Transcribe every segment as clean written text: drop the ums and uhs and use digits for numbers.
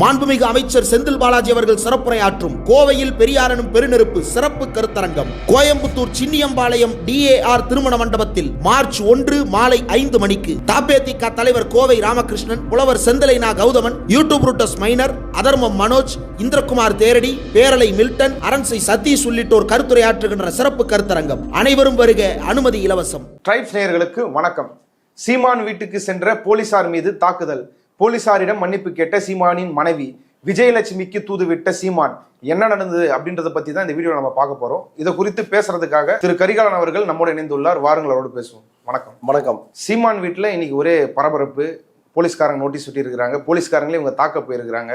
மாண்புமிகு அமைச்சர் செந்தில் பாலாஜி அவர்கள் சிறப்புரையாற்றும் கோவையில் பெரியாரனும் பெருநெருப்பு சிறப்பு கருத்தரங்கம் கோயம்புத்தூர் சின்னியம்பாளையம் DAR திருமண மண்டபத்தில் மார்ச் 1 மாலை 5 மணிக்கு தபேதிக தலைவர் கோவை ராமகிருஷ்ணன், புலவர் செந்திலைனா கௌதமன், யூடியூப் ரூட்டஸ் மைனர், அதர்மம் மனோஜ், இந்திரகுமார் தேரடி, பேரலை மில்டன், அரண்சை சதீஷ் உள்ளிட்டோர் கருத்துரையாற்றுகின்ற சிறப்பு கருத்தரங்கம். அனைவரும் வருக, அனுமதி இலவசம். ட்ரைப்ஸ் நேயர்களுக்கு வணக்கம். சீமான் வீட்டுக்கு சென்ற போலீசார் மீது தாக்குதல். போலீசாரிடம் மன்னிப்பு கேட்ட சீமானின் மனைவி. விஜயலட்சுமிக்கு தூதுவிட்ட சீமான். என்ன நடந்தது அப்படின்றத பத்தி தான் இந்த வீடியோ நம்ம பார்க்க போறோம். இதை குறித்து பேசுறதுக்காக திரு கரிகாலன் அவர்கள் நம்மோடு இணைந்துள்ளார். வாருங்களோடு பேசுவோம். வணக்கம். வணக்கம். சீமான் வீட்டுல இன்னைக்கு ஒரே பரபரப்பு. போலீஸ்காரங்க நோட்டீஸ் ஒட்டி இருக்கிறாங்க. போலீஸ்காரங்களே இவங்க தாக்க போயிருக்கிறாங்க.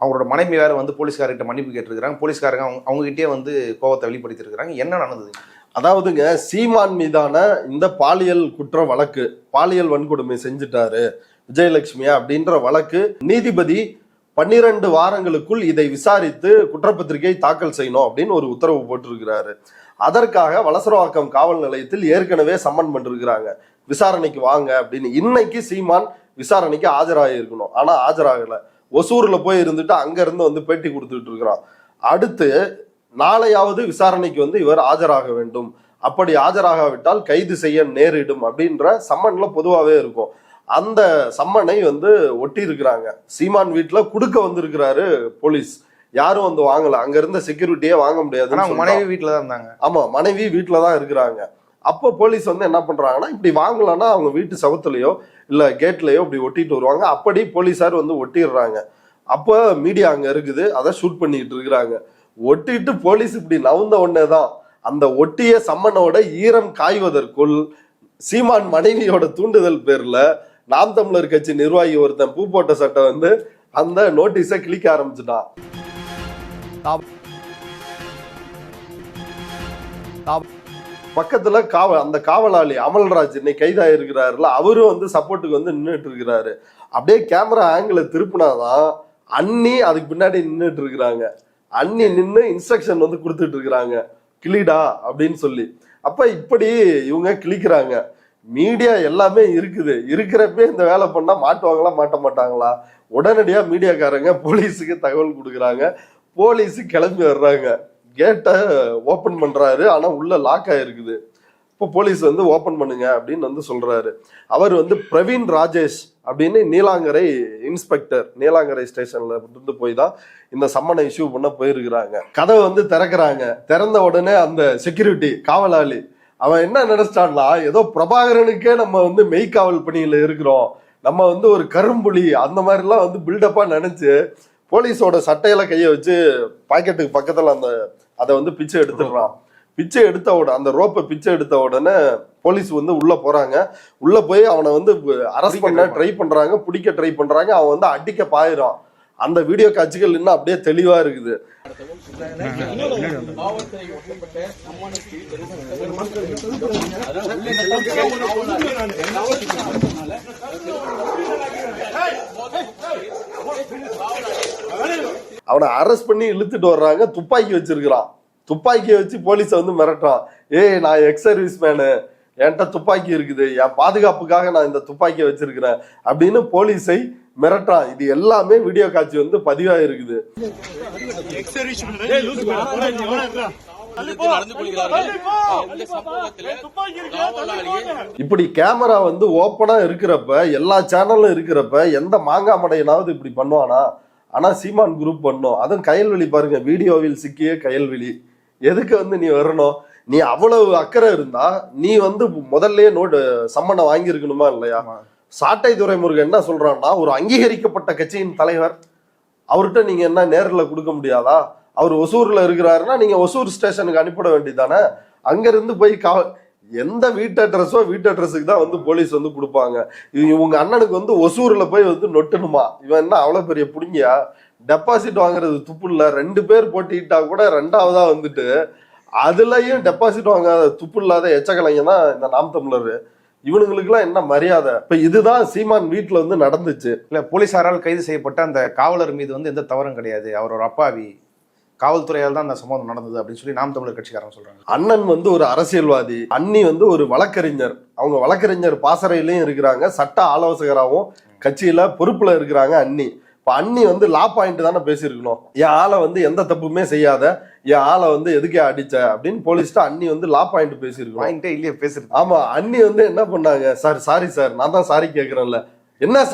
அவங்களோட மனைவி வேற வந்து போலீஸ்காரர்கிட்ட மன்னிப்பு கேட்டிருக்கிறாங்க. போலீஸ்காரங்க அவங்ககிட்டயே வந்து கோவத்தை வெளிப்படுத்தி இருக்கிறாங்க. என்ன நடந்தது? அதாவதுங்க, சீமான் மீதான இந்த பாலியல் குற்ற வழக்கு, பாலியல் வன்கொடுமை செஞ்சுட்டாரு விஜயலட்சுமியா அப்படின்ற வழக்கு, நீதிபதி 12 வாரங்களுக்குள் இதை விசாரித்து குற்றப்பத்திரிகை தாக்கல் செய்யணும் அப்படின்னு ஒரு உத்தரவு போட்டிருக்கிறாரு. அதற்காக வலசரவாக்கம் காவல் நிலையத்தில் ஏற்கனவே சம்மன் பண்ணிருக்கிறாங்க. விசாரணைக்கு வாங்க அப்படின்னு. இன்னைக்கு சீமான் விசாரணைக்கு ஆஜராகி இருக்கணும், ஆனா ஆஜராகல. ஒசூர்ல போய் இருந்துட்டு அங்க இருந்து வந்து பேட்டி கொடுத்துட்டு இருக்கிறான். அடுத்து நாளையாவது விசாரணைக்கு வந்து இவர் ஆஜராக வேண்டும். அப்படி ஆஜராகாவிட்டால் கைது செய்ய நேரிடும் அப்படின்ற சம்மன்ல பொதுவாகவே இருக்கும். அந்த சம்மனை வந்து ஒட்டி இருக்கிறாங்க. சீமான் வீட்டுல குடுக்க வந்திருக்கிறாரு போலீஸ். யாரும் வந்து வாங்கல. அங்க இருந்த செக்யூரிட்டியே வாங்க முடியாது. மனைவி வீட்டுல தான் இருந்தாங்க. ஆமா, மனைவி வீட்டுல தான் இருக்கிறாங்க. அப்போ போலீஸ் வந்து என்ன பண்றாங்கன்னா, இப்படி வாங்கலன்னா அவங்க வீட்டு சவுத்துலயோ இல்ல கேட்லயோ இப்படி ஒட்டிட்டு வருவாங்க. அப்படி போலீஸார் வந்து ஒட்டிடுறாங்க. அப்போ மீடியா அங்க இருக்குது, அதை ஷூட் பண்ணிட்டு இருக்கிறாங்க. ஒட்டிட்டு போலீஸ் இப்படி நவுந்த உடனேதான் அந்த ஒட்டிய சம்மனோட ஈரம் காய்வதற்குள் சீமான் மனைவியோட தூண்டுதல் பேர்ல நாம் தமிழர் கட்சி நிர்வாகி ஒருத்தன் பூ போட்ட சட்டை வந்து அந்த நோட்டீஸை கிளிக்க ஆரம்பிச்சுட்டான். பக்கத்துல அந்த காவலாளி அமல்ராஜ் இன்னைக்கு கைதாயிருக்கிறாருல, அவரும் வந்து சப்போர்ட்டுக்கு வந்து நின்றுட்டு இருக்கிறாரு. அப்படியே கேமரா ஆங்கிள் திருப்பினாதான் அண்ணி அதுக்கு பின்னாடி நின்றுட்டு இருக்கிறாங்க. அண்ணி நின்று இன்ஸ்ட்ரக்ஷன் வந்து கொடுத்துட்டு இருக்கிறாங்க, கிளிடா அப்படின்னு சொல்லி. அப்ப இப்படி இவங்க கிளிக்கிறாங்க. மீடியா எல்லாமே இருக்குது. இருக்கிறப்ப இந்த வேலை பண்ணா மாட்டுவாங்களா மாட்ட மாட்டாங்களா? உடனடியா மீடியாக்காரங்க போலீஸுக்கு தகவல் கொடுக்குறாங்க. போலீஸு கிளம்பி வர்றாங்க. கேட்டை ஓபன் பண்றாரு, ஆனா உள்ள லாக் ஆயிருக்குது. இப்போ போலீஸ் வந்து ஓபன் பண்ணுங்க அப்படின்னு வந்து சொல்றாரு. அவர் வந்து பிரவீன் ராஜேஷ் அப்படின்னு நீலாங்கரை இன்ஸ்பெக்டர், நீலாங்கரை ஸ்டேஷன்ல இருந்து போய் தான் இந்த சம்மனை இஷ்யூ பண்ண போயிருக்கிறாங்க. கதவை வந்து திறக்கிறாங்க. திறந்த உடனே அந்த செக்யூரிட்டி காவலாளி அவன் என்ன நினைச்சிட்டான்னா, ஏதோ பிரபாகரனுக்கே நம்ம வந்து மெய்காவல் பணியில இருக்கிறோம், நம்ம வந்து ஒரு கரும்புலி அந்த மாதிரிலாம் வந்து பில்டப்பா நினைச்சு போலீஸோட சட்டையில கையை வச்சு பாக்கெட்டுக்கு பக்கத்துல அதை வந்து பிச்சை எடுத்துடுறான். பிச்சை எடுத்த உடனே அந்த ரோப்பை பிச்சை எடுத்த உடனே போலீஸ் வந்து உள்ள போறாங்க. உள்ள போய் அவனை வந்து அரெஸ்ட் பண்ண ட்ரை பண்றாங்க, பிடிக்க ட்ரை பண்றாங்க. அவன் வந்து அடிக்க பாயிறான். அந்த வீடியோ காட்சிகள் இன்னும் அப்படியே தெளிவா இருக்குது. அவனை அரெஸ்ட் பண்ணி இழுத்துட்டு வர்றாங்க. துப்பாக்கி வச்சிருக்கிறான். துப்பாக்கியை வச்சு போலீஸ வந்து மிரட்டான். நான் எக்ஸ் சர்வீஸ் மேனு, என்கிட்ட துப்பாக்கி இருக்குது, என் பாதுகாப்புக்காக நான் இந்த துப்பாக்கியை வச்சிருக்கிறேன் அப்படின்னு போலீஸை மிரட்டான். இது எல்லாமே வீடியோ காட்சி வந்து பதிவா இருக்குது. இப்படி கேமரா வந்து ஓப்பனா இருக்கிறப்ப, எல்லா சேனலும் இருக்கிறப்ப, எந்த மாங்கா மடையனாவது இப்படி பண்ணுவானா? ஆனா சீமான் குரூப் பண்ணும். அதுவும் கயல்வெளி பாருங்க, வீடியோவில் சிக்கிய கயல்வெளி. எதுக்கு வந்து நீ வரணும்? நீ அவ்வளவு அக்கறை இருந்தா நீ வந்து முதல்ல சம்மனை வாங்கியிருக்கணுமா இல்லையா? சாட்டை துரைமுருகன் என்ன சொல்றான்னா, ஒரு அங்கீகரிக்கப்பட்ட கட்சியின் தலைவர், அவர்கிட்ட நீங்க என்ன நேரில் கொடுக்க முடியாதா? அவர் ஒசூர்ல இருக்கிறாருன்னா நீங்க ஒசூர் ஸ்டேஷனுக்கு அனுப்பிட வேண்டியதானே? அங்க இருந்து போய் எந்த வீட்டு அட்ரஸுக்கு தான் வந்து போலீஸ் வந்து கொடுப்பாங்க. இவங்க அண்ணனுக்கு வந்து ஒசூர்ல போய் வந்து நொட்டணுமா? இவன் என்ன அவ்வளவு பெரிய புடுங்கியா? டெபாசிட் வாங்குறது துப்பு இல்ல. 2 பேர் போட்டிட்டா கூட 2ஆவதா வந்துட்டு அதுலயும் டெபாசிட் வாங்காத துப்பு இல்லாத எச்சக்கலைங்க தான் இந்த நாம் தமிழர். இவனுங்களுக்குலாம் என்ன மரியாதை? இப்ப இதுதான் சீமான் வீட்டுல வந்து நடந்துச்சு. இல்ல, போலீசாரால் கைது செய்யப்பட்ட அந்த காவலர் மீது வந்து எந்த தவறும் கிடையாது. அவர் ஒரு அப்பாவி, காவல்துறையால் தான் அந்த சம்பவம் நடந்தது அப்படின்னு சொல்லி நாம் தமிழர் கட்சிக்காரங்க சொல்றாங்க. அண்ணன் வந்து ஒரு அரசியல்வாதி, அண்ணி வந்து ஒரு வழக்கறிஞர். அவங்க வழக்கறிஞர் பாசறையிலையும் இருக்கிறாங்க, சட்ட ஆலோசகராகவும் கட்சியில பொறுப்புல இருக்கிறாங்க அண்ணி. இப்ப அண்ணி வந்து லா பாயிண்ட் தானே பேசியிருக்கணும். என் ஆளை வந்து எந்த தப்புமே செய்யாத, என் ஆளை வந்து எதுக்கே அடிச்ச அப்படின்னு போலீஸ்ட்ட அண்ணி வந்து லா பாயிண்ட் பேசியிருக்கணும். பாயிண்டே இல்லையே பேசுறது. ஆமா, அண்ணி வந்து என்ன பண்ணாங்க, சார் சாரி சார், நான் தான் சாரி கேட்கறேன்ல, என்ன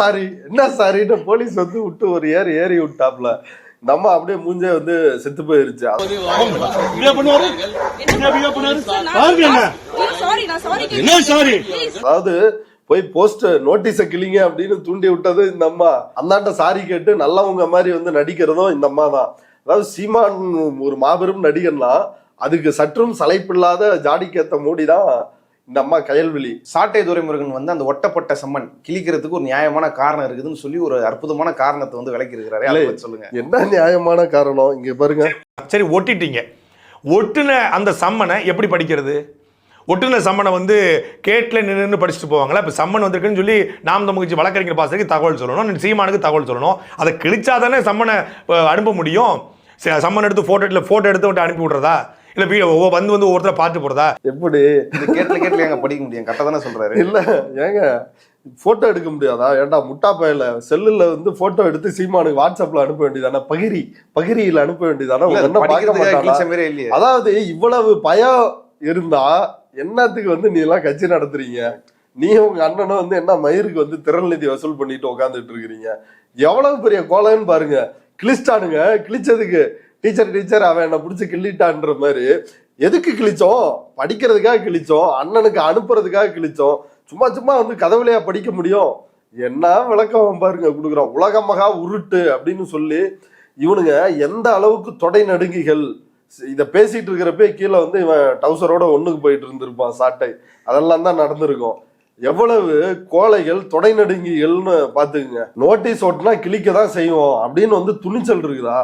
சாரின்னு போலீஸ் வந்து விட்டு ஒரு ஏறி விட்டாப்ல. நம்ம அப்படியே மூஞ்சே வந்து செத்து போயிருச்சு. அதாவது போய் போஸ்ட் நோட்டீஸ கிளிங்க அப்படின்னு தூண்டி விட்டது இந்த அம்மா. அந்தாண்ட சாரி கேட்டு நல்லவங்க மாதிரி வந்து நடிக்கிறதும் இந்த அம்மா தான். அதாவது சீமான் ஒரு மாபெரும் நடிகர்னா அதுக்கு சற்றும் சளைப்பில்லாத ஜாடிக்கேத்த மூடிதான் இந்த அம்மா கயல்விழி. சாட்டை துரைமுருகன் வந்து அந்த ஒட்டப்பட்ட சம்மன் கிழிக்கிறதுக்கு ஒரு நியாயமான காரணம் இருக்குதுன்னு சொல்லி ஒரு அற்புதமான காரணத்தை வந்து விளக்கி இருக்கிறாரு. சொல்லுங்க, என்ன நியாயமான காரணம்? இங்க பாருங்க. சரி, ஒட்டிட்டீங்க. ஒட்டுன அந்த சம்மனை எப்படி படிக்கிறது? ஒட்டுன சம்மனை வந்து கேட்டில் நின்று படிச்சுட்டு போவாங்களா? இப்போ சம்மன் வந்திருக்குன்னு சொல்லி நாம் தமிழ்ச்சி வழக்கறிஞர் பாசத்துக்கு தகவல் சொல்லணும், சீமானுக்கு தகவல் சொல்லணும். அதை கிழிச்சாதானே சம்மனை அனுப்ப முடியும். சம்மன் எடுத்து ஃபோட்டோ எடுத்து அனுப்பி விட்றதா? இல்ல வந்து ஒவ்வொருத்தர பார்த்து போறதா? எப்படி கேட்ல எங்க படிக்க முடியும்? கரெக்டா தானே சொல்றாரு. இல்ல ஏங்க போட்டோ எடுக்க முடியாதா? ஏன்டா முட்டா பையில செல்லுல வந்து போட்டோ எடுத்து சீமானுக்கு வாட்ஸ்அப்ல அனுப்ப வேண்டியதானே, பகிரியில அனுப்ப வேண்டியதானே? அதாவது இவ்வளவு பயம் இருந்தா என்னத்துக்கு வந்து நீ எல்லாம் கட்சி நடத்துறீங்க? நீ உங்க அண்ணனும் வந்து என்ன மயிருக்கு வந்து திரள் நிதி வசூல் பண்ணிட்டு உட்காந்துட்டு இருக்கிறீங்க. எவ்வளவு பெரிய கோலன்னு பாருங்க. கிழிச்சிட்டானுங்க. கிழிச்சதுக்கு டீச்சர் அவன் என்ன பிடிச்சி கிள்ளிட்டான்ற மாதிரி. எதுக்கு கிழிச்சோம்? படிக்கிறதுக்காக கிழிச்சோம், அண்ணனுக்கு அனுப்புறதுக்காக கிழிச்சோம். சும்மா வந்து கதவுலையா படிக்க முடியும்? என்ன விளக்கம் பாருங்க கொடுக்குறோம். உலக மகா உருட்டு அப்படின்னு சொல்லி இவனுங்க எந்த அளவுக்கு தொடை நடுங்கிகள். இத பேசிட்டு இருக்கிறப்ப கீழே வந்து இவன் டவுசரோட ஒண்ணுக்கு போயிட்டு இருந்திருப்பான் சாட்டை. அதெல்லாம் தான் நடந்திருக்கும். எவ்வளவு கோழைகள் தொடை நடுங்கிகள்னு பாத்துக்குங்க. நோட்டீஸ் ஓட்டுனா கிழிக்க தான் செய்வோம் அப்படின்னு வந்து துணிச்சல் இருக்குதா?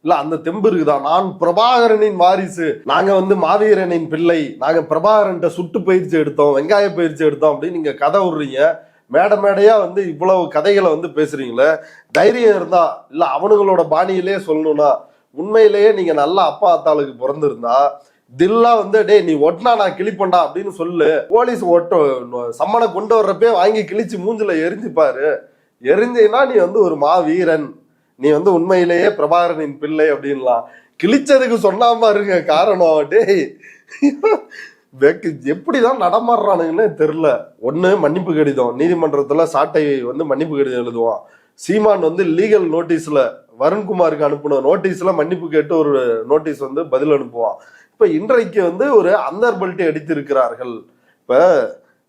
இல்ல அந்த தெம்பு இருக்குதா? நான் பிரபாகரனின் வாரிசு, நாங்க வந்து மாவீரனின் பிள்ளை, நாங்க பிரபாகரன்ட்ட சுட்டு பயிற்சி எடுத்தோம், வெங்காய பயிற்சி எடுத்தோம் அப்படின்னு நீங்க கதை விடுறீங்க. மேடையா வந்து இவ்வளவு கதைகளை வந்து பேசுறீங்களே. தைரியம் இருந்தா, இல்ல அவனுங்களோட பாணியிலே சொல்லணும்னா, உண்மையிலேயே நீங்க நல்ல அப்பா அத்தாளுக்கு பிறந்திருந்தா தில்லா வந்து டே நீ ஒட்டினா நான் கிழிப்பண்டா அப்படின்னு சொல்லு. போலீஸ் சம்மனை கொண்டு வர்றப்பே வாங்கி கிழிச்சு மூஞ்சில எரிஞ்சுப்பாரு. எரிஞ்சினா நீ வந்து ஒரு மாவீரன், நீ வந்து உண்மையிலேயே பிரபாகரனின் பிள்ளை அப்படின்லாம். கிழிச்சதுக்கு சொன்னாம இருங்க காரணம். டேய் எப்படிதான் நடமாடுறானுங்கன்னு தெரியல. ஒண்ணு மன்னிப்பு கடிதம், நீதிமன்றத்துல சாட்டை வந்து மன்னிப்பு கடிதம் எழுதுவான். சீமான் வந்து லீகல் நோட்டீஸ்ல வருண்குமாருக்கு அனுப்பின நோட்டீஸ்ல மன்னிப்பு கேட்டு ஒரு நோட்டீஸ் வந்து பதில் அனுப்புவான். இப்ப இன்றைக்கு வந்து ஒரு அந்தர்பல்ட்டி அடித்திருக்கிறார்கள். இப்ப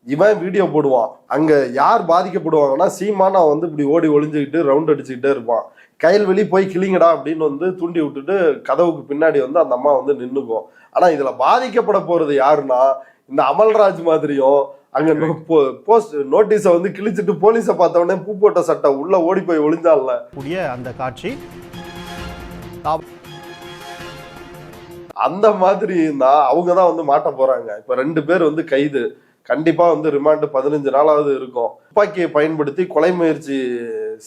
இவன் வீடியோ போடுவான். அங்க யார் பாதிக்கப்படுவாங்கன்னா சீமான் அவன் வந்து இப்படி ஓடி ஒளிஞ்சுக்கிட்டு ரவுண்ட் அடிச்சுக்கிட்டே இருப்பான். கயல்வெளி போய் கிளிங்கடா அப்படின்னு வந்து தூண்டி விட்டுட்டு கதவுக்கு பின்னாடி வந்து அந்த அம்மா வந்து நின்னுக்கும். ஆனா இதுல பாதிக்கப்பட போறது யாருன்னா இந்த அமல்ராஜ் மாதிரியும் அங்க போஸ்ட் நோட்டீஸை வந்து கிழிச்சிட்டு போலீஸை பார்த்த உடனே பூ போட்ட சட்டை உள்ள ஓடி போய் ஒளிஞ்சால கூடிய அந்த காட்சி அந்த மாதிரி இருந்தா அவங்கதான் வந்து மாட்ட போறாங்க. இப்ப 2 பேர் வந்து கைது, கண்டிப்பா வந்து ரிமாண்ட் 15 நாளாவது இருக்கும். துப்பாக்கியை பயன்படுத்தி கொலை முயற்சி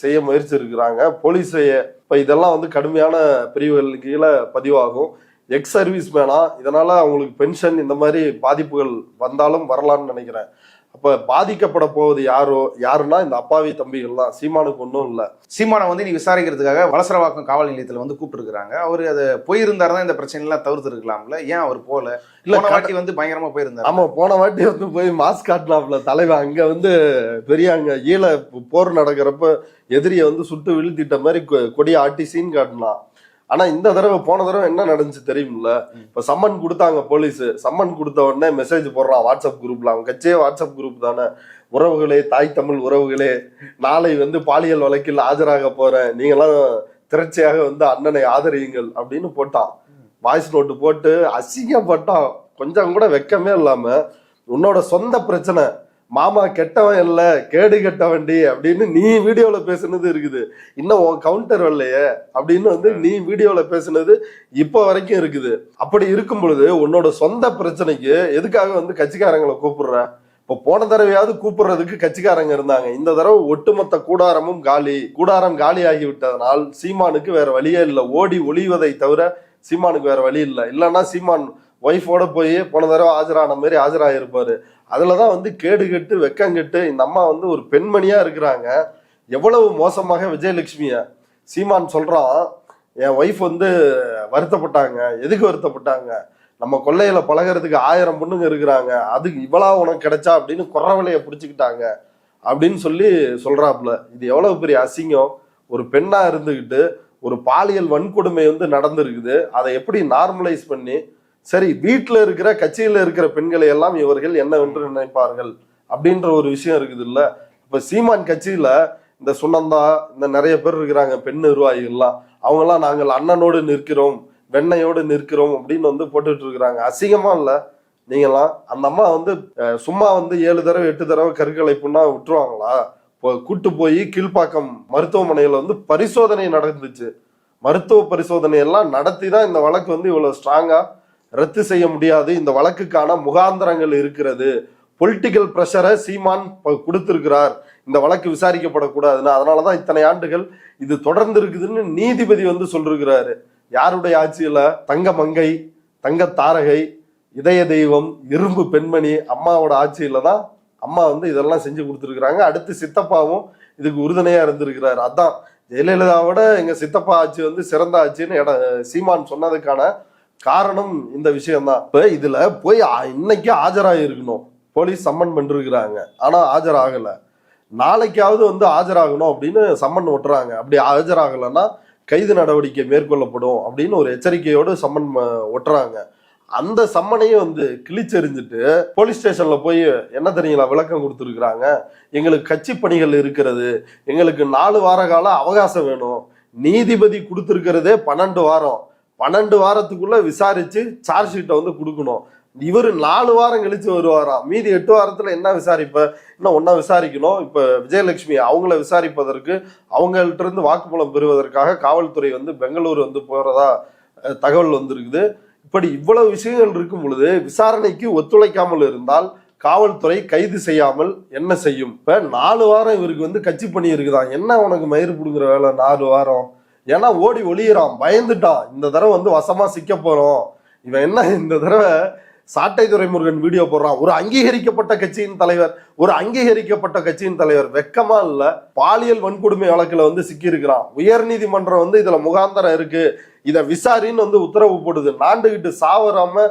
செய்ய முயற்சி இருக்கிறாங்க போலீஸைய. இப்ப இதெல்லாம் வந்து கடுமையான பிரிவுகள் கீழே பதிவாகும். எக்ஸ் சர்வீஸ் மேனா, இதனால அவங்களுக்கு பென்ஷன் இந்த மாதிரி பாதிப்புகள் வந்தாலும் வரலாம்னு நினைக்கிறேன். அப்ப பாதிக்கப்பட போவது யாருன்னா இந்த அப்பாவி தம்பிகள் தான். சீமானுக்கு ஒன்றும் இல்லை. சீமானை வந்து நீ விசாரிக்கிறதுக்காக வலசரவாக்கம் காவல் நிலையத்தில் வந்து கூப்பிட்டுருக்காங்க. அவரு அதை போயிருந்தாருதான் இந்த பிரச்சனை எல்லாம் தவிர்த்து இருக்கலாம்ல. ஏன் அவர் போல? இல்ல வாட்டி வந்து பயங்கரமா போயிருந்தாரு. ஆமா, போன வாட்டி வந்து போய் மாஸ்க் காட்டினாப்ல தலைவன். அங்க வந்து பெரிய அங்க ஈழ போர் நடக்கிறப்ப எதிரியை வந்து சுட்டு வீழ்த்திட்ட மாதிரி கொடியை ஆட்டி சீன் காட்டினான். ஆனா இந்த தடவை போன தடவை என்ன நடந்துச்சு தெரியுமில்ல? இப்ப சம்மன் கொடுத்தாங்க போலீஸ். சம்மன் கொடுத்த உடனே மெசேஜ் போடுறான் வாட்ஸ்அப் குரூப்ல. அவன் கட்சியே வாட்ஸ்அப் குரூப் தானே. உறவுகளே, தாய் தமிழ் உறவுகளே, நாளை வந்து பாலியல் வழக்கில் ஆஜராக போறேன், நீங்களாம் திரட்சியாக வந்து அண்ணனை ஆதரியுங்கள் அப்படின்னு போட்டான். வாய்ஸ் நோட்டு போட்டு அசிங்கப்பட்டான். கொஞ்சம் கூட வெக்கமே இல்லாம உன்னோட சொந்த பிரச்சனை, மாமா கெட்டவன் இல்ல கேடு கெட்டவண்டி அப்படின்னு நீ வீடியோல பேசுனது இருக்குது. இன்னும் உன் கவுண்டர் வரலையே அப்படின்னு வந்து நீ வீடியோல பேசுனது இப்ப வரைக்கும் இருக்குது. அப்படி இருக்கும் பொழுது உன்னோட சொந்த பிரச்சனைக்கு எதுக்காக வந்து கட்சிக்காரங்களை கூப்பிடுற? இப்ப போன தடவையாவது கூப்பிடுறதுக்கு கட்சிக்காரங்க இருந்தாங்க. இந்த தடவை ஒட்டுமொத்த கூடாரமும் கூடாரம் காலி ஆகி விட்டதனால் சீமானுக்கு வேற வழியே இல்லை. ஓடி ஒளிவதை தவிர சீமானுக்கு வேற வழி இல்லை. இல்லைன்னா சீமான் ஒய்ஃபோட போய் போன தடவை ஆஜரான மாதிரி ஆஜராயிருப்பாரு. அதுலதான் வந்து கேடு கெட்டு வெக்கம் கெட்டு இந்த அம்மா வந்து ஒரு பெண்மணியா இருக்கிறாங்க. எவ்வளவு மோசமாக விஜயலட்சுமிய சீமான் சொல்றான், என் ஒய்ஃப் வந்து வருத்தப்பட்டாங்க. எதுக்கு வருத்தப்பட்டாங்க? நம்ம கொள்ளையில பழகிறதுக்கு 1000 பொண்ணுங்க இருக்கிறாங்க, அதுக்கு இவ்வளா உனக்கு கிடைச்சா அப்படின்னு குறவலைய பிடிச்சிக்கிட்டாங்க அப்படின்னு சொல்லி சொல்றாப்புல. இது எவ்வளவு பெரிய அசிங்கம். ஒரு பெண்ணா இருந்துகிட்டு ஒரு பாலியல் வன்கொடுமை வந்து நடந்திருக்குது, அதை எப்படி நார்மலைஸ் பண்ணி, சரி வீட்டுல இருக்கிற கட்சியில இருக்கிற பெண்களை எல்லாம் இவர்கள் என்னவென்று நினைப்பார்கள் அப்படின்ற ஒரு விஷயம் இருக்குது இல்ல. இப்ப சீமான் கட்சியில இந்த சுனந்தா, இந்த நிறைய பேர் இருக்கிறாங்க பெண் நிர்வாகிகள்லாம், அவங்க எல்லாம் நாங்கள் அண்ணனோடு நிற்கிறோம், வெண்ணையோடு நிற்கிறோம் அப்படின்னு வந்து போட்டுட்டு இருக்கிறாங்க. அசிங்கமா இல்ல நீங்களாம்? அந்த அம்மா வந்து சும்மா வந்து 7 தடவை 8 தடவை கருக்கலைப்புன்னா விட்டுருவாங்களா? கூட்டு போய் கீழ்ப்பாக்கம் மருத்துவமனையில வந்து பரிசோதனை நடந்துச்சு. மருத்துவ பரிசோதனை எல்லாம் நடத்தி தான் இந்த வழக்கு வந்து இவ்வளவு ஸ்ட்ராங்கா ரத்து செய்ய முடியாது, இந்த வழக்குக்கான முகாந்திரங்கள் இருக்கிறது, பொலிட்டிக்கல் பிரஷரை சீமான் கொடுத்திருக்கிறார், இந்த வழக்கு விசாரிக்கப்படக்கூடாதுன்னு, அதனாலதான் இத்தனை ஆண்டுகள் இது தொடர்ந்து இருக்குதுன்னு நீதிபதி வந்து சொல்லிருக்கிறாரு. யாருடைய ஆட்சியில? தங்க மங்கை, தங்க தாரகை, இதய தெய்வம், இரும்பு பெண்மணி அம்மாவோட ஆட்சியில தான் அம்மா வந்து இதெல்லாம் செஞ்சு கொடுத்துருக்குறாங்க. அடுத்து சித்தப்பாவும் இதுக்கு உறுதுணையா இருந்திருக்கிறாரு. அதான் ஜெயலலிதாவோட எங்க சித்தப்பா ஆட்சி வந்து சிறந்த ஆட்சின்னு சீமான் சொன்னதுக்கான காரணம் இந்த விஷயம்தான். இப்ப இதுல போய் இன்னைக்கு ஆஜராகி இருக்கணும், போலீஸ் சம்மன் பண்ணிருக்கிறாங்க, ஆனா ஆஜராகல. நாளைக்காவது வந்து ஆஜராகணும் அப்படின்னு சம்மன் ஒட்டுறாங்க. அப்படி ஆஜராகலைன்னா கைது நடவடிக்கை மேற்கொள்ளப்படும் அப்படின்னு ஒரு எச்சரிக்கையோடு சம்மன் ஒட்டுறாங்க. அந்த சம்மனையும் வந்து கிழிச்செறிஞ்சிட்டு போலீஸ் ஸ்டேஷன்ல போய் என்ன தெரியுங்களா விளக்கம் கொடுத்துருக்குறாங்க, எங்களுக்கு கட்சி பணிகள் இருக்கிறது, எங்களுக்கு 4 வார கால அவகாசம் வேணும். நீதிபதி கொடுத்துருக்கிறதே 12 வாரம், 12 வாரத்துக்குள்ள விசாரிச்சு சார்ஜ் ஷீட்டை வந்து கொடுக்கணும். இவர் 4 வாரம் கழிச்சு வருவாராம். மீதி 8 வாரத்துல என்ன விசாரிப்ப? இன்னும் ஒன்னா விசாரிக்கணும். இப்ப விஜயலட்சுமி அவங்கள விசாரிப்பதற்கு, அவங்கள்ட்ட இருந்து வாக்குமூலம் பெறுவதற்காக காவல்துறை வந்து பெங்களூர் வந்து போறதா தகவல் வந்திருக்குது. இப்படி இவ்வளவு விஷயங்கள் இருக்கும் பொழுது விசாரணைக்கு ஒத்துழைக்காமல் இருந்தால் காவல்துறை கைது செய்யாமல் என்ன செய்யும்? இப்ப 4 வாரம் இவருக்கு வந்து கட்சி பணி இருக்குதான். என்ன உனக்கு மயிறு புடுங்குற வேலை 4 வாரம்? ஏன்னா ஓடி ஒளியிறான், பயந்துட்டான். இந்த தடவை வந்து வசமா சிக்க போறோம். இவன் என்ன இந்த தடவை சாட்டை துரைமுருகன் வீடியோ போடுறான், ஒரு அங்கீகரிக்கப்பட்ட கட்சியின் தலைவர், ஒரு அங்கீகரிக்கப்பட்ட கட்சியின் தலைவர். வெக்கமா இல்ல? பாலியல் வன்கொடுமை வழக்குல வந்து சிக்கி இருக்கிறான். உயர் நீதிமன்றம் வந்து இதுல முகாந்தரம் இருக்கு, இத விசாரின்னு வந்து உத்தரவு போடுது. நாண்டுகிட்டு சாவராம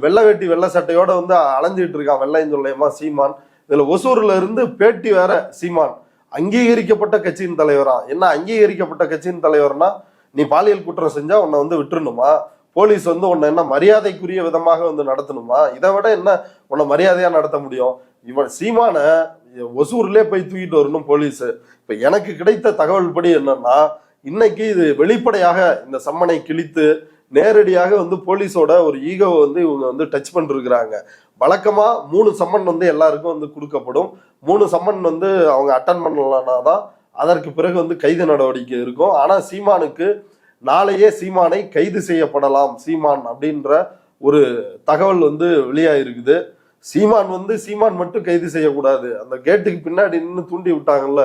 வெள்ளை வேட்டி வெள்ளை சட்டையோட வந்து அலைஞ்சிட்டு இருக்கான் வெள்ளைன்னு சொல்லையமா சீமான். இதுல ஒசூர்ல இருந்து பேட்டி வேற சீமான். அங்கீகரிக்கப்பட்ட கட்சியின் தலைவரா? என்ன அங்கீகரிக்கப்பட்ட கட்சியின் தலைவர்னா, நீ பாலியல் குற்றம் செஞ்சா உன்னை வந்து விட்டுருணுமா? போலீஸ் வந்து உன்னை என்ன மரியாதைக்குரிய விதமாக வந்து நடத்தணுமா? இதை விட என்ன உன்னை மரியாதையா நடத்த முடியும்? இவன் சீமான ஒசூர்லயே போய் தூக்கிட்டு வரணும் போலீஸ். இப்ப எனக்கு கிடைத்த தகவல் படி என்னன்னா, இன்னைக்கு இது வெளிப்படையாக இந்த சம்மனை கிழித்து நேரடியாக வந்து போலீஸோட ஒரு ஈகோவை வந்து இவங்க வந்து டச் பண்ணிருக்கிறாங்க. வழக்கமா 3 சம்மன் வந்து எல்லாருக்கும் வந்து கொடுக்கப்படும். 3 சம்மன் வந்து அவங்க அட்டன் பண்ணலனாதான் அதற்கு பிறகு வந்து கைது நடவடிக்கை இருக்கும். ஆனா சீமானுக்கு நாளையே சீமானை கைது செய்யப்படலாம் சீமான் அப்படின்ற ஒரு தகவல் வந்து வெளியாயிருக்குது. சீமான் மட்டும் கைது செய்யக்கூடாது. அந்த கேட்டுக்கு பின்னாடி நின்று தூண்டி விட்டாங்கல்ல,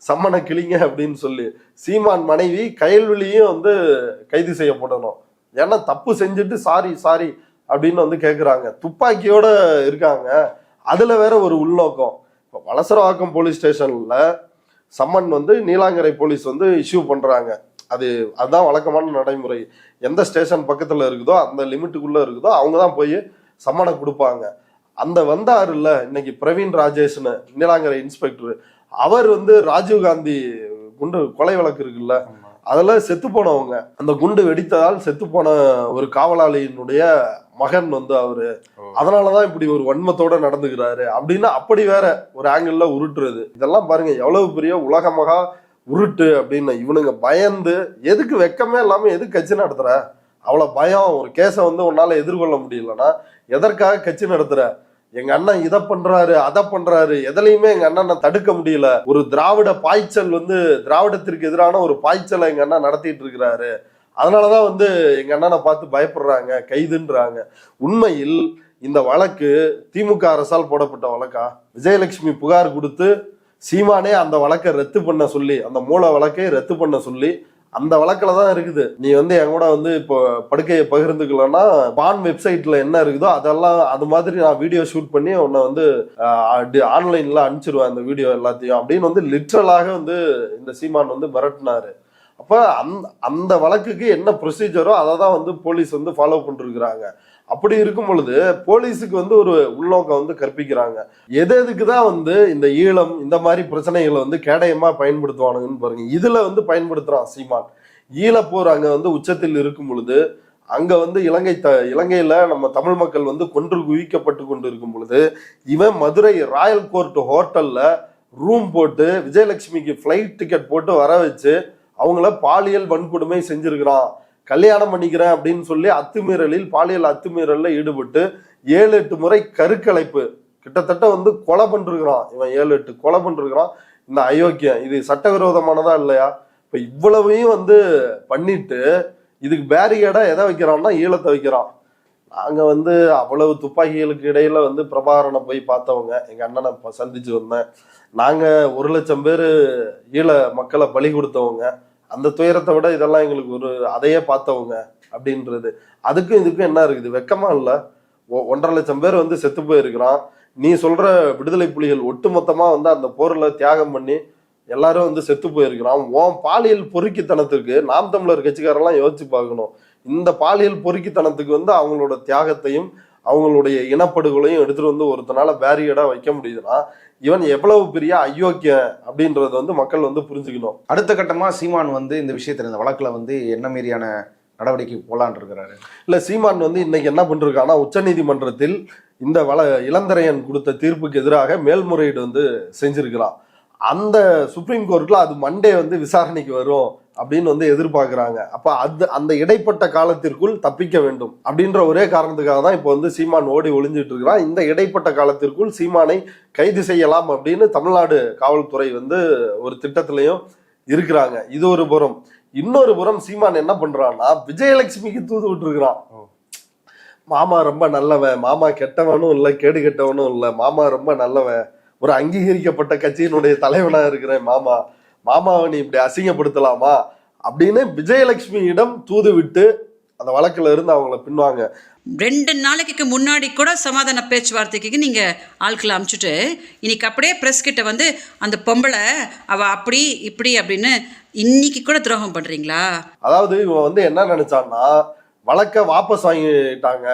சம்மனை கிளிங்க அப்படின்னு சொல்லி, சீமான் மனைவி கயல்விழியும் வந்து கைது செய்யப்படணும். ஏன்னா தப்பு செஞ்சுட்டு சாரி அப்படின்னு வந்து கேட்குறாங்க. துப்பாக்கியோட இருக்காங்க. அதுல வேற ஒரு உள்நோக்கம். இப்போ வலசரவாக்கம் போலீஸ் ஸ்டேஷன்ல சம்மன் வந்து நீலாங்கரை போலீஸ் வந்து இஷ்யூ பண்றாங்க. அதுதான் வழக்கமான நடைமுறை. எந்த ஸ்டேஷன் பக்கத்துல இருக்குதோ, அந்த லிமிட்டுக்குள்ள இருக்குதோ, அவங்க தான் போய் சம்மனை கொடுப்பாங்க. அந்த வந்தாரு இல்ல இன்னைக்கு பிரவீன் ராஜேஷ்னு நீலாங்கரை இன்ஸ்பெக்டர், அவர் வந்து ராஜீவ்காந்தி குண்டு கொலை வழக்கு இருக்குல்ல, அதுல செத்து போனவங்க, அந்த குண்டு வெடித்ததால் செத்து போன ஒரு காவலாளியினுடைய மகன் வந்து அவரு. அதனாலதான் இப்படி ஒரு வன்மத்தோட நடந்துக்கிறாரு அப்படின்னு அப்படி வேற ஒரு ஆங்கிள் உருட்டுறது. இதெல்லாம் பாருங்க எவ்வளவு பெரிய உலகமகா உருட்டு அப்படின்னு. இவனுங்க பயந்து, எதுக்கு வெக்கமே இல்லாம எதுக்கு கட்சி நடத்துற? அவ்வளவு பயம். ஒரு கேஸை வந்து உன்னால எதிர்கொள்ள முடியலன்னா எதற்காக கட்சி நடத்துற? எங்க அண்ணன் இதை பண்றாரு அதை பண்றாரு, எதுலையுமே எங்க அண்ணனை தடுக்க முடியல. ஒரு திராவிட பாய்ச்சல் வந்து திராவிடத்திற்கு எதிரான ஒரு பாய்ச்சலை எங்க அண்ணன் நடத்திட்டு இருக்கிறாரு. அதனாலதான் வந்து எங்க அண்ணனை பார்த்து பயப்படுறாங்க, கைதுன்றாங்க. உண்மையில் இந்த வழக்கு திமுக அரசால் போடப்பட்ட வழக்கா? விஜயலட்சுமி புகார் கொடுத்து சீமானே அந்த வழக்கை ரத்து பண்ண சொல்லி, அந்த மூல வழக்கை ரத்து பண்ண சொல்லி அந்த வழக்கில் தான் இருக்குது. நீ வந்து என் கூட வந்து இப்போ படுக்கையை பகிர்ந்துக்கலன்னா பான் வெப்சைட்ல என்ன இருக்குதோ அதெல்லாம் அது மாதிரி நான் வீடியோ ஷூட் பண்ணி உன்னை வந்து ஆன்லைன்ல அனுப்பிச்சிருவேன் அந்த வீடியோ எல்லாத்தையும் அப்படின்னு வந்து லிட்ரலாக வந்து இந்த சீமான் வந்து மிரட்டினாரு. அப்ப அந்த வழக்குக்கு என்ன ப்ரொசீஜரோ அதை தான் வந்து போலீஸ் வந்து ஃபாலோ பண்ணிருக்கிறாங்க. அப்படி இருக்கும் பொழுது போலீஸுக்கு வந்து ஒரு உள்நோக்கம் வந்து கற்பிக்கிறாங்க. எதுக்கு தான் வந்து இந்த ஈழம் இந்த மாதிரி பிரச்சனைகளை வந்து கேடயமா பயன்படுத்துவானுங்கன்னு பாருங்க. இதுல வந்து பயன்படுத்துறான் சீமான். ஈழப்போர் அங்க வந்து உச்சத்தில் இருக்கும் பொழுது, அங்க வந்து இலங்கையில நம்ம தமிழ் மக்கள் வந்து கொன்று குவிக்கப்பட்டு கொண்டு இருக்கும் பொழுது, இவன் மதுரை ராயல் கோர்ட் ஹோட்டல்ல ரூம் போட்டு விஜயலட்சுமிக்கு ஃபிளைட் டிக்கெட் போட்டு வர வச்சு அவங்கள பாலியல் வன்கொடுமை செஞ்சிருக்கிறான். கல்யாணம் பண்ணிக்கிறேன் அப்படின்னு சொல்லி அத்துமீறலில் பாலியல் அத்துமீறல்ல ஈடுபட்டு 7-8 முறை கருக்கலைப்பு, கிட்டத்தட்ட வந்து கொலை பண்ணிருக்கிறான். இவன் 7-8 கொலை பண்ணிருக்கிறான். இந்த அயோக்கியம் இது சட்டவிரோதமானதா இல்லையா? இப்ப இவ்வளவையும் வந்து பண்ணிட்டு இதுக்கு பேரிகேடா எதை வைக்கிறான்னா ஈழத்தை வைக்கிறான். நாங்க வந்து அவ்வளவு துப்பாக்கிகளுக்கு இடையில வந்து பிரபாகரனை போய் பார்த்தவங்க, எங்க அண்ணனை சந்திச்சு வந்தேன். நாங்க 1 லட்சம் பேர் ஈழ மக்களை பலி கொடுத்தவங்க. அந்த துயரத்தை விட இதெல்லாம் எங்களுக்கு ஒரு அதையே பார்த்தவங்க அப்படின்றது. அதுக்கும் இதுக்கும் என்ன இருக்குது? வெக்கமா இல்ல? 1.5 லட்சம் பேர் வந்து செத்து போயிருக்கிறான். நீ சொல்ற விடுதலை புலிகள் ஒட்டுமொத்தமா வந்து அந்த போர்ல தியாகம் பண்ணி எல்லாரும் வந்து செத்து போயிருக்கிறான். உன் பாலியல் பொறுக்கித்தனத்துக்கு நாம் தமிழர் கட்சிக்காரெல்லாம் யோசிச்சு பார்க்கணும். இந்த பாலியல் பொறுக்கித்தனத்துக்கு வந்து அவங்களோட தியாகத்தையும் அவங்களுடைய இனப்படுகொலையும் எடுத்துட்டு வந்து ஒருத்தனால பேரியடா வைக்க முடியுதுன்னா இவன் எவ்வளவு பெரிய அயோக்கிய அப்படின்றது வந்து மக்கள் வந்து புரிஞ்சுக்கணும். அடுத்த கட்டமா சீமான் வந்து இந்த விஷயத்துல இந்த வழக்குல வந்து என்ன மாரியான நடவடிக்கை போலான் இருக்கிறாரு? இல்ல, சீமான் வந்து இன்னைக்கு என்ன பண்றான்னா, உச்ச நீதிமன்றத்தில் இந்த இளந்தரையன் கொடுத்த தீர்ப்புக்கு எதிராக மேல்முறையீடு வந்து செஞ்சிருக்கிறான். அந்த சுப்ரீம் கோர்ட்ல அது மண்டே வந்து விசாரணைக்கு வரும் அப்படின்னு வந்து எதிர்பார்க்கிறாங்க. அப்ப அந்த இடைப்பட்ட காலத்திற்குள் தப்பிக்க வேண்டும் அப்படின்ற ஒரே காரணத்துக்காக தான் இப்போ வந்து சீமான் ஓடி ஒளிஞ்சிட்டு இருக்கிறான். இந்த இடைப்பட்ட காலத்திற்குள் சீமானை கைது செய்யலாம் அப்படின்னு தமிழ்நாடு காவல்துறை வந்து ஒரு திட்டத்திலையும் இருக்கிறாங்க. இது ஒரு புறம். இன்னொரு புறம் சீமான் என்ன பண்றான்னா, விஜயலட்சுமிக்கு தூது விட்டு இருக்கிறான். மாமா ரொம்ப நல்லவன், மாமா கெட்டவனும் இல்லை கேடு கெட்டவனும் இல்லை, மாமா ரொம்ப நல்லவன், ஒரு அங்கீகரிக்கப்பட்ட கட்சியினுடைய தலைவனா இருக்கிறேன், மாமாவை நீ இப்படி அசிங்கப்படுத்தலாமா அப்படின்னு விஜயலட்சுமியிடம் தூது விட்டு அந்த வழக்குல இருந்து அவங்கள பின்வாங்க. 2 நாளைக்கு முன்னாடி கூட சமாதான பேச்சுவார்த்தைக்கு நீங்க ஆட்களை அனுப்பிச்சுட்டு இன்னைக்கு அப்படியே பிரஸ் கிட்ட வந்து அந்த பொம்பளை அவ அப்படி இப்படி அப்படின்னு இன்னைக்கு கூட துரோகம் பண்றீங்களா? அதாவது இவன் வந்து என்ன நினைச்சான்னா, வழக்க வாபஸ் வாங்கிட்டாங்க,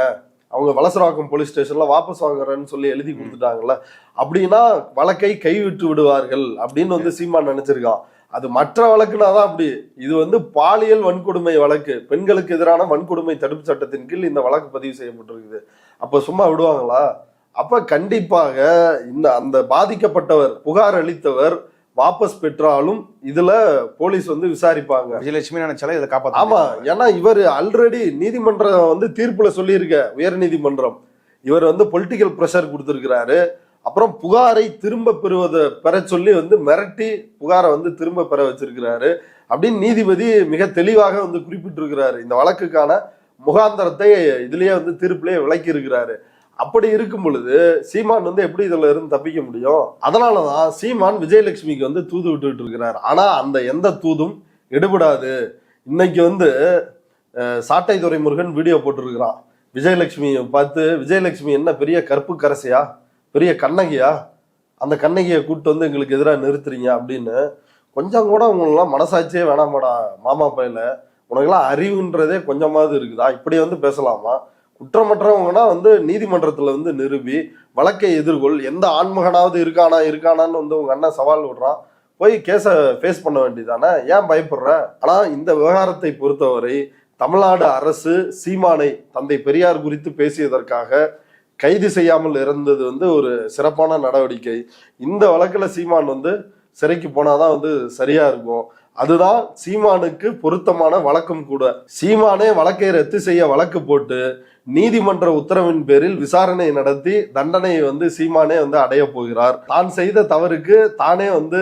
அவங்க வலசரவாக்கம் போலீஸ் ஸ்டேஷன்ல வாபஸ் வாங்குறேன்னு சொல்லி எழுதி கொடுத்துட்டாங்கல்ல, அப்படின்னா வழக்கை கைவிட்டு விடுவார்கள் அப்படின்னு வந்து சீமான் நினைச்சிருக்கான். அது மற்ற வழக்குனாதான் அப்படி. இது வந்து பாலியல் வன்கொடுமை வழக்கு, பெண்களுக்கு எதிரான வன்கொடுமை தடுப்பு சட்டத்தின் கீழ் இந்த வழக்கு பதிவு செய்யப்பட்டிருக்குது. அப்ப சும்மா விடுவாங்களா? அப்ப கண்டிப்பாக இந்த அந்த பாதிக்கப்பட்டவர் புகார் அளித்தவர் வாபஸ் பெற்றாலும் இதுல போலீஸ் வந்து விசாரிப்பாங்க. விஜயலட்சுமி நினைச்சாலும் இதை காப்பாற்ற. ஆமா, ஏன்னா இவர் ஆல்ரெடி நீதிமன்றம் வந்து தீர்ப்புல சொல்லியிருக்க, உயர் நீதிமன்றம் இவர் வந்து பொலிட்டிக்கல் பிரஷர் கொடுத்திருக்கிறாரு. அப்புறம் புகாரை திரும்ப பெற சொல்லி வந்து மிரட்டி புகாரை வந்து திரும்ப பெற வச்சிருக்கிறாரு அப்படின்னு நீதிபதி மிக தெளிவாக வந்து குறிப்பிட்டிருக்கிறாரு. இந்த வழக்குக்கான முகாந்தரத்தை இதுலயே வந்து தீர்ப்புலயே விளக்கி இருக்கிறாரு. அப்படி இருக்கும் பொழுது சீமான் வந்து எப்படி இதுல இருந்து தப்பிக்க முடியும்? அதனாலதான் சீமான் விஜயலட்சுமிக்கு வந்து தூது விட்டுட்டு இருக்கிறார். ஆனா அந்த எந்த தூதும் எடுபடாது. இன்னைக்கு வந்து சாட்டை துரைமுருகன் வீடியோ போட்டிருக்கிறான். விஜயலட்சுமியை பார்த்து, விஜயலட்சுமி என்ன பெரிய கற்பு கரசையா, பெரிய கண்ணகியா, அந்த கண்ணகியை கூப்பிட்டு வந்து எங்களுக்கு எதிராக நிறுத்துறீங்க அப்படின்னு. கொஞ்சம் கூட உங்களெல்லாம் மனசாட்சியே வேணாமாடா மாமா பையில, உனக்கெல்லாம் அறிவுன்றதே கொஞ்சமாவது இருக்குதா? இப்படி வந்து பேசலாமா? குற்றமற்றவங்கன்னா வந்து நீதிமன்றத்துல வந்து நிரூபி வழக்கை எதிர்கொள். எந்த ஆண்மகனாவது இருக்கானான்னு வந்து உங்க அண்ணன் சவால் விடுறான், போய் கேஸை ஃபேஸ் பண்ண வேண்டியதானே, ஏன் பயப்படுற? ஆனா இந்த விவகாரத்தை பொறுத்தவரை தமிழ்நாடு அரசு சீமானை தந்தை பெரியார் குறித்து பேசியதற்காக கைது செய்யாமல் இருந்தது வந்து ஒரு சிறப்பான நடவடிக்கை. இந்த வழக்குல சீமான் வந்து சிறைக்கு போனாதான் வந்து சரியா இருக்கும். அதுதான் சீமானுக்கு பொருத்தமான வழக்கம் கூட. சீமானே வழக்கை ரத்து செய்ய வழக்கு போட்டு நீதிமன்ற உத்தரவின் பேரில் விசாரணை நடத்தி தண்டனையை வந்து சீமானே வந்து அடைய போகிறார். தான் செய்த தவறுக்கு தானே வந்து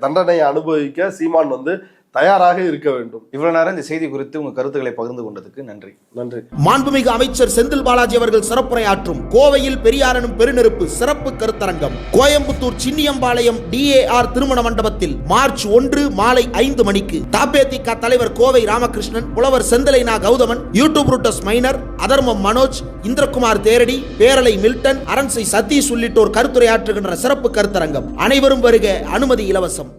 தண்டனையை அனுபவிக்க சீமான் வந்து தயாராக இருக்க வேண்டும். இவ்வளவு நேரம் இந்த செய்தி குறித்து உங்க கருத்துக்களை பகிர்ந்து கொண்டதுக்கு நன்றி. நன்றி. மாண்புமிகு அமைச்சர் செந்தில் பாலாஜி அவர்கள் சிறப்புரையாற்றும் கோவையில் பெரியாரனும் பெருநெருப்பு சிறப்பு கருத்தரங்கம் கோயம்புத்தூர் சின்னியம்பாளையம் DAR திருமண மண்டபத்தில் மார்ச் 1 மாலை 5 மணிக்கு தாபேதிக தலைவர் கோவை ராமகிருஷ்ணன், புலவர் செந்திலைனா கௌதமன், யூடியூப் ரூட்டஸ் மைனர், அதர்மம் மனோஜ், இந்திரகுமார் தேரடி, பேரலை மில்டன், அரண்சை சதீஷ் உள்ளிட்டோர் கருத்துரையாற்றுகின்ற சிறப்பு கருத்தரங்கம். அனைவரும் வருக, அனுமதி இலவசம்.